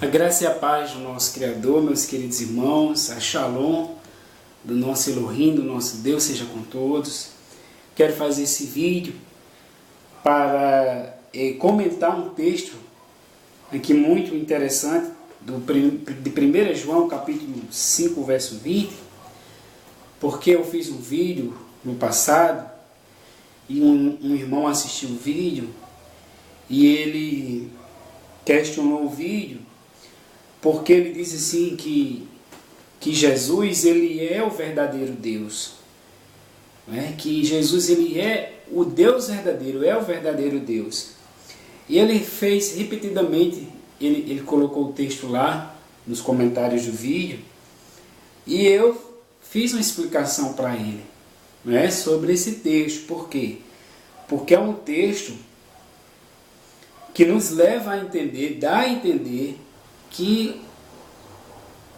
A graça e a paz do nosso Criador, meus queridos irmãos, a Shalom do nosso Elohim, do nosso Deus, seja com todos. Quero fazer esse vídeo para comentar um texto aqui muito interessante de 1 João, capítulo 5, verso 20, porque eu fiz um vídeo no passado e um irmão assistiu o vídeo e ele questionou o vídeo, porque ele diz assim que Jesus ele é o verdadeiro Deus, né? Que Jesus ele é o Deus verdadeiro, é o verdadeiro Deus. E ele fez repetidamente, ele colocou o texto lá nos comentários do vídeo, e eu fiz uma explicação para ele, né, sobre esse texto. Por quê? Porque é um texto que nos leva a entender, dá a entender que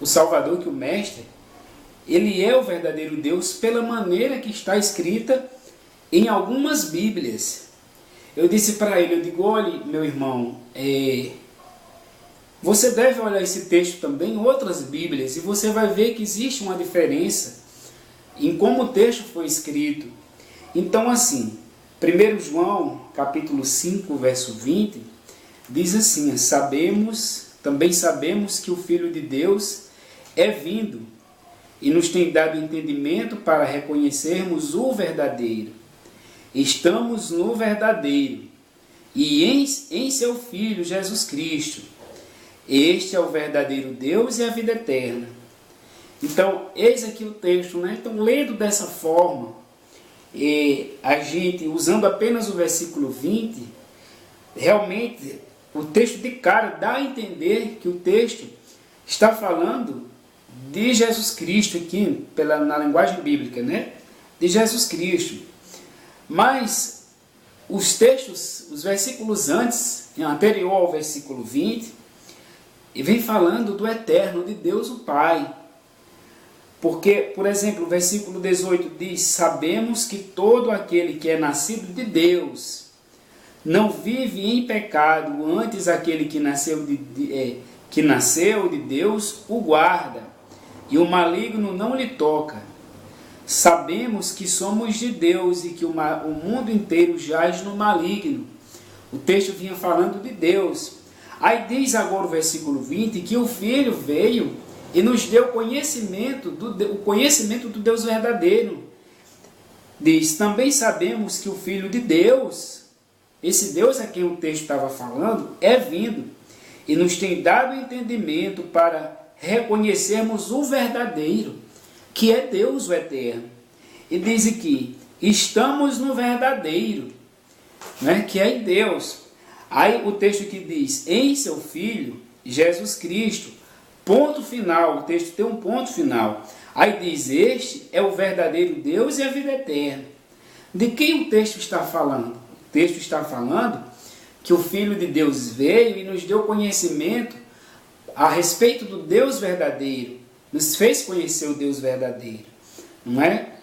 o Salvador, que o Mestre, ele é o verdadeiro Deus pela maneira que está escrita em algumas Bíblias. Eu disse para ele, eu digo, olhe, meu irmão, você deve olhar esse texto também em outras Bíblias e você vai ver que existe uma diferença em como o texto foi escrito. Então assim, 1 João, capítulo 5, verso 20, diz assim: também sabemos que o Filho de Deus é vindo e nos tem dado entendimento para reconhecermos o verdadeiro. Estamos no verdadeiro e em seu Filho Jesus Cristo. Este é o verdadeiro Deus e a vida eterna. Então, eis aqui o texto, né? Então, lendo dessa forma, a gente, usando apenas o versículo 20, realmente o texto de cara dá a entender que o texto está falando de Jesus Cristo aqui, na linguagem bíblica, né? De Jesus Cristo. Mas os textos, os versículos anterior ao versículo 20, e vem falando do eterno, de Deus o Pai. Porque, por exemplo, o versículo 18 diz: sabemos que todo aquele que é nascido de Deus não vive em pecado, antes aquele que nasceu de Deus o guarda, e o maligno não lhe toca. Sabemos que somos de Deus e que o mundo inteiro jaz no maligno. O texto vinha falando de Deus. Aí diz agora o versículo 20 que o Filho veio e nos deu o conhecimento do Deus verdadeiro. Diz: também sabemos que o Filho de Deus, esse Deus a quem o texto estava falando, é vindo e nos tem dado entendimento para reconhecermos o verdadeiro, que é Deus o eterno. E diz aqui: estamos no verdadeiro, né, que é em Deus. Aí o texto que diz: em seu Filho, Jesus Cristo, ponto final, o texto tem um ponto final. Aí diz: este é o verdadeiro Deus e a vida eterna. De quem o texto está falando? O texto está falando que o Filho de Deus veio e nos deu conhecimento a respeito do Deus verdadeiro, nos fez conhecer o Deus verdadeiro, não é?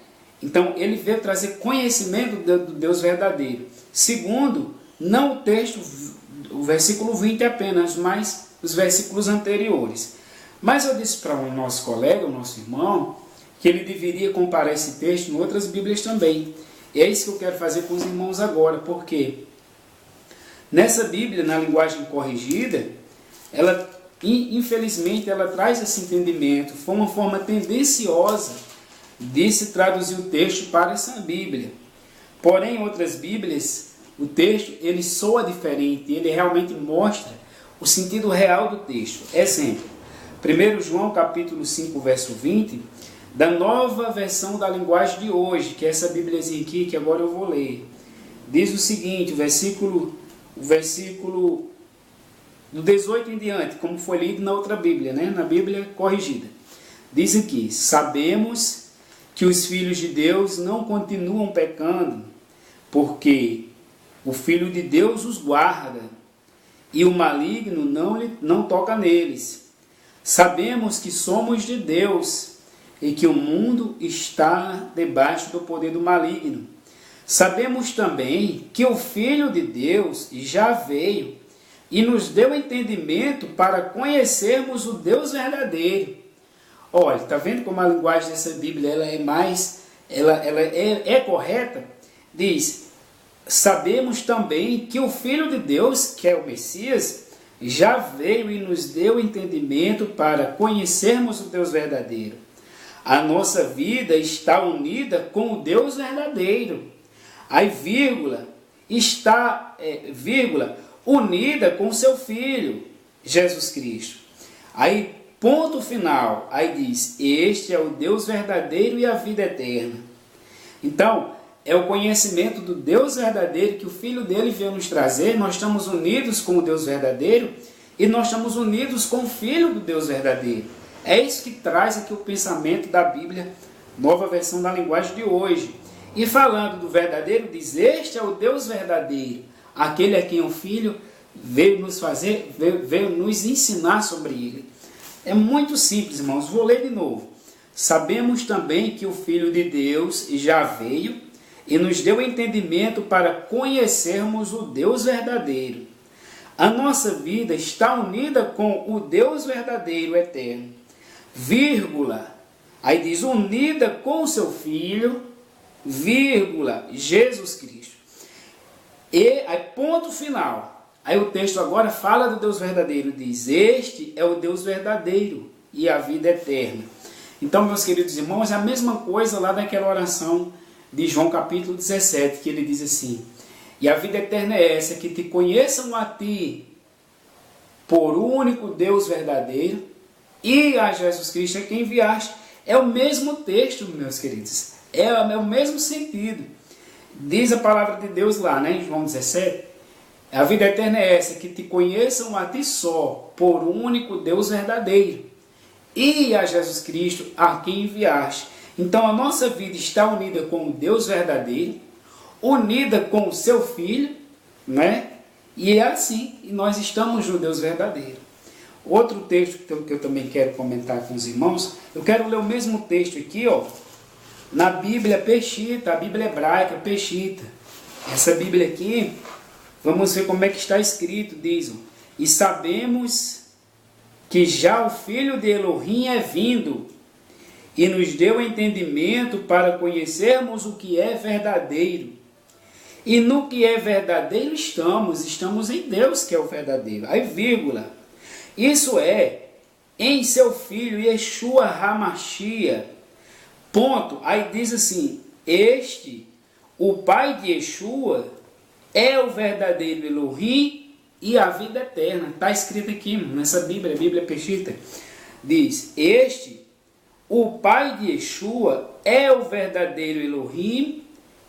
Então ele veio trazer conhecimento do Deus verdadeiro. Segundo, não o texto, o versículo 20 apenas, mas os versículos anteriores. Mas eu disse para o nosso colega, o nosso irmão, que ele deveria comparar esse texto em outras Bíblias também. E é isso que eu quero fazer com os irmãos agora, porque nessa Bíblia, na linguagem corrigida, ela, infelizmente, ela traz esse entendimento. Foi uma forma tendenciosa de se traduzir o texto para essa Bíblia. Porém, em outras Bíblias, o texto ele soa diferente, ele realmente mostra o sentido real do texto. Exemplo, 1 João capítulo 5, verso 20, da nova versão da linguagem de hoje, que é essa Bíbliazinha aqui que agora eu vou ler. Diz o seguinte, o versículo do 18 em diante, como foi lido na outra Bíblia, né? Na Bíblia corrigida. Diz aqui: sabemos que os filhos de Deus não continuam pecando, porque o Filho de Deus os guarda, e o maligno não toca neles. Sabemos que somos de Deus, e que o mundo está debaixo do poder do maligno. Sabemos também que o Filho de Deus já veio e nos deu entendimento para conhecermos o Deus verdadeiro. Olha, está vendo como a linguagem dessa Bíblia ela é mais, ela é correta? Diz, sabemos também que o Filho de Deus, que é o Messias, já veio e nos deu entendimento para conhecermos o Deus verdadeiro. A nossa vida está unida com o Deus verdadeiro. Aí, vírgula, unida com seu Filho, Jesus Cristo. Aí, ponto final. Aí diz, este é o Deus verdadeiro e a vida eterna. Então, é o conhecimento do Deus verdadeiro que o Filho dele veio nos trazer. Nós estamos unidos com o Deus verdadeiro e nós estamos unidos com o Filho do Deus verdadeiro. É isso que traz aqui o pensamento da Bíblia, nova versão da linguagem de hoje. E falando do verdadeiro, diz, este é o Deus verdadeiro, aquele a quem o Filho veio nos ensinar sobre ele. É muito simples, irmãos. Vou ler de novo. Sabemos também que o Filho de Deus já veio e nos deu entendimento para conhecermos o Deus verdadeiro. A nossa vida está unida com o Deus verdadeiro eterno. Vírgula. Aí diz, unida com o seu Filho, vírgula, Jesus Cristo. E aí, ponto final. Aí o texto agora fala do Deus verdadeiro. Diz, este é o Deus verdadeiro e a vida eterna. Então, meus queridos irmãos, é a mesma coisa lá daquela oração de João capítulo 17, que ele diz assim, e a vida eterna é essa, que te conheçam a ti por único Deus verdadeiro e a Jesus Cristo a quem enviaste. É o mesmo texto, meus queridos, é o mesmo sentido. Diz a palavra de Deus lá, né, em João 17, a vida eterna é essa, que te conheçam a ti só por único Deus verdadeiro e a Jesus Cristo a quem enviaste. Então a nossa vida está unida com o Deus verdadeiro, unida com o seu Filho, né? E é assim, e nós estamos no Deus verdadeiro. Outro texto que eu também quero comentar com os irmãos, eu quero ler o mesmo texto aqui, ó, na Bíblia Peshitta, a Bíblia hebraica Peshitta. Essa Bíblia aqui, vamos ver como é que está escrito, diz, e sabemos que já o Filho de Elohim é vindo, e nos deu entendimento para conhecermos o que é verdadeiro. E no que é verdadeiro estamos em Deus que é o verdadeiro. Aí, vírgula. Isso é, em seu Filho Yeshua HaMashiach. Ponto. Aí diz assim, o Pai de Yeshua, é o verdadeiro Elohim e a vida eterna. Está escrito aqui nessa Bíblia, a Bíblia Peshitta. Diz, o Pai de Yeshua é o verdadeiro Elohim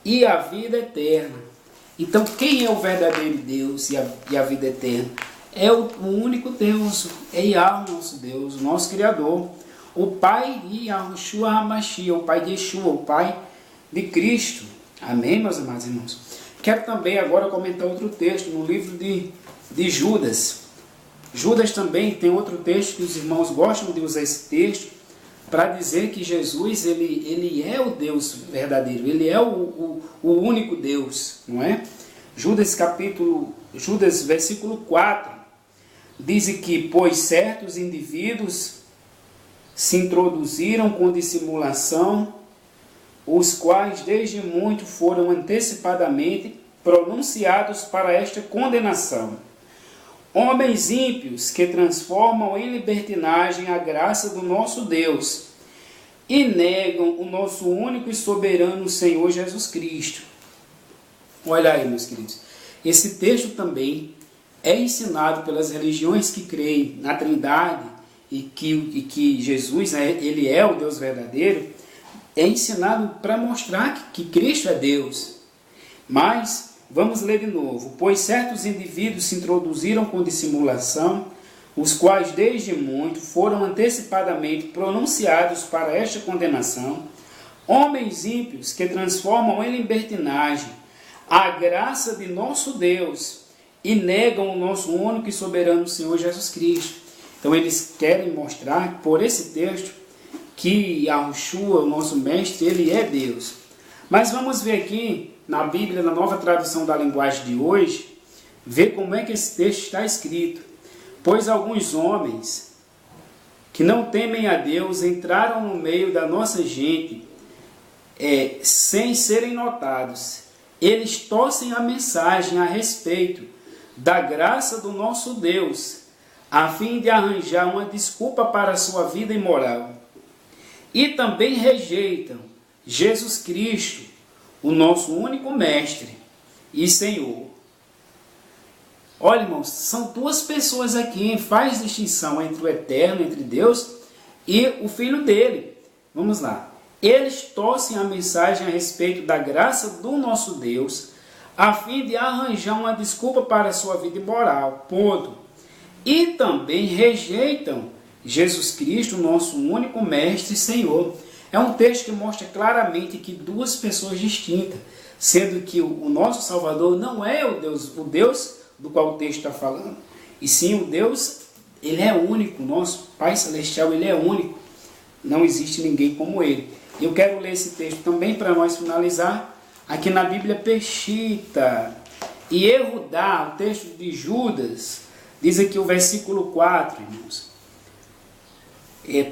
e a vida eterna. Então, quem é o verdadeiro Deus e a vida eterna? É o único Deus, é Yahweh, nosso Deus, o nosso Criador. O Pai de Yeshua HaMashiach, o Pai de Yeshua, o Pai de Cristo. Amém, meus amados irmãos? Quero também agora comentar outro texto no livro de Judas. Judas também tem outro texto que os irmãos gostam de usar esse texto, para dizer que Jesus ele é o Deus verdadeiro, ele é o único Deus, não é? Judas versículo 4, diz que, pois certos indivíduos se introduziram com dissimulação, os quais desde muito foram antecipadamente pronunciados para esta condenação. Homens ímpios que transformam em libertinagem a graça do nosso Deus e negam o nosso único e soberano Senhor Jesus Cristo. Olha aí, meus queridos. Esse texto também é ensinado pelas religiões que creem na Trindade e que Jesus, ele é o Deus verdadeiro. É ensinado para mostrar que Cristo é Deus. Mas vamos ler de novo. Pois certos indivíduos se introduziram com dissimulação, os quais desde muito foram antecipadamente pronunciados para esta condenação, homens ímpios que transformam em libertinagem a graça de nosso Deus e negam o nosso único e soberano Senhor Jesus Cristo. Então eles querem mostrar por esse texto que Yahushua, o nosso mestre, ele é Deus. Mas vamos ver aqui na Bíblia, na nova tradução da linguagem de hoje, ver como é que esse texto está escrito. Pois alguns homens que não temem a Deus entraram no meio da nossa gente sem serem notados. Eles torcem a mensagem a respeito da graça do nosso Deus, a fim de arranjar uma desculpa para a sua vida imoral. E também rejeitam Jesus Cristo, o nosso único Mestre e Senhor. Olha, irmãos, são duas pessoas aqui, faz distinção entre o Eterno, entre Deus e o Filho dele. Vamos lá. Eles torcem a mensagem a respeito da graça do nosso Deus, a fim de arranjar uma desculpa para a sua vida imoral. Ponto. E também rejeitam Jesus Cristo, nosso único Mestre e Senhor. É um texto que mostra claramente que duas pessoas distintas, sendo que o nosso Salvador não é o Deus do qual o texto está falando, e sim o Deus, ele é único, nosso Pai Celestial, ele é único, não existe ninguém como ele. E eu quero ler esse texto também para nós finalizar, aqui na Bíblia Peshitta e Yehudá, o texto de Judas, diz aqui o versículo 4, irmãos.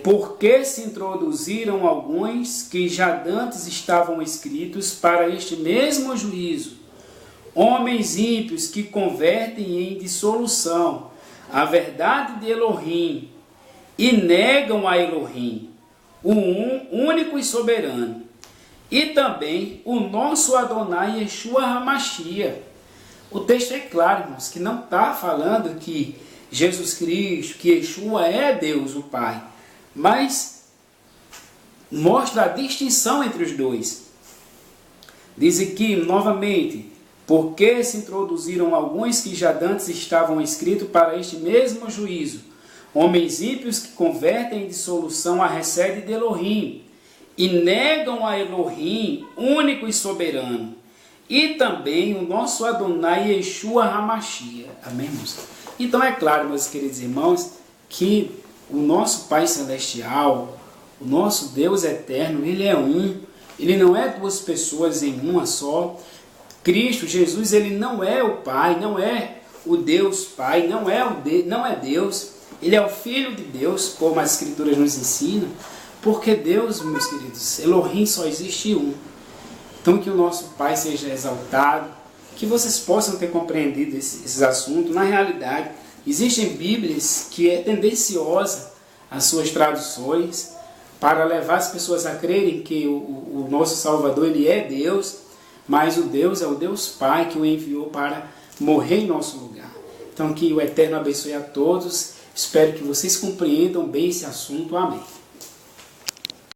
Porque se introduziram alguns que já dantes estavam escritos para este mesmo juízo, homens ímpios que convertem em dissolução a verdade de Elohim e negam a Elohim, o único e soberano, e também o nosso Adonai Yeshua HaMashiach. O texto é claro, irmãos, que não está falando que Jesus Cristo, que Yeshua é Deus, o Pai, mas mostra a distinção entre os dois. Diz aqui, novamente, porque se introduziram alguns que já dantes estavam escritos para este mesmo juízo, homens ímpios que convertem em dissolução a sede de Elohim, e negam a Elohim, único e soberano, e também o nosso Adonai Yeshua HaMashiach. Amém, irmãos? Então é claro, meus queridos irmãos, que o nosso Pai Celestial, o nosso Deus Eterno, ele é um, ele não é duas pessoas em uma só. Cristo, Jesus, ele não é o Pai, não é o Deus Pai, não é Deus, ele é o Filho de Deus, como as Escrituras nos ensinam, porque Deus, meus queridos, Elohim só existe um. Então que o nosso Pai seja exaltado, que vocês possam ter compreendido esses assuntos. Na realidade, existem Bíblias que é tendenciosa as suas traduções para levar as pessoas a crerem que o nosso Salvador ele é Deus, mas o Deus é o Deus Pai que o enviou para morrer em nosso lugar. Então que o Eterno abençoe a todos. Espero que vocês compreendam bem esse assunto. Amém.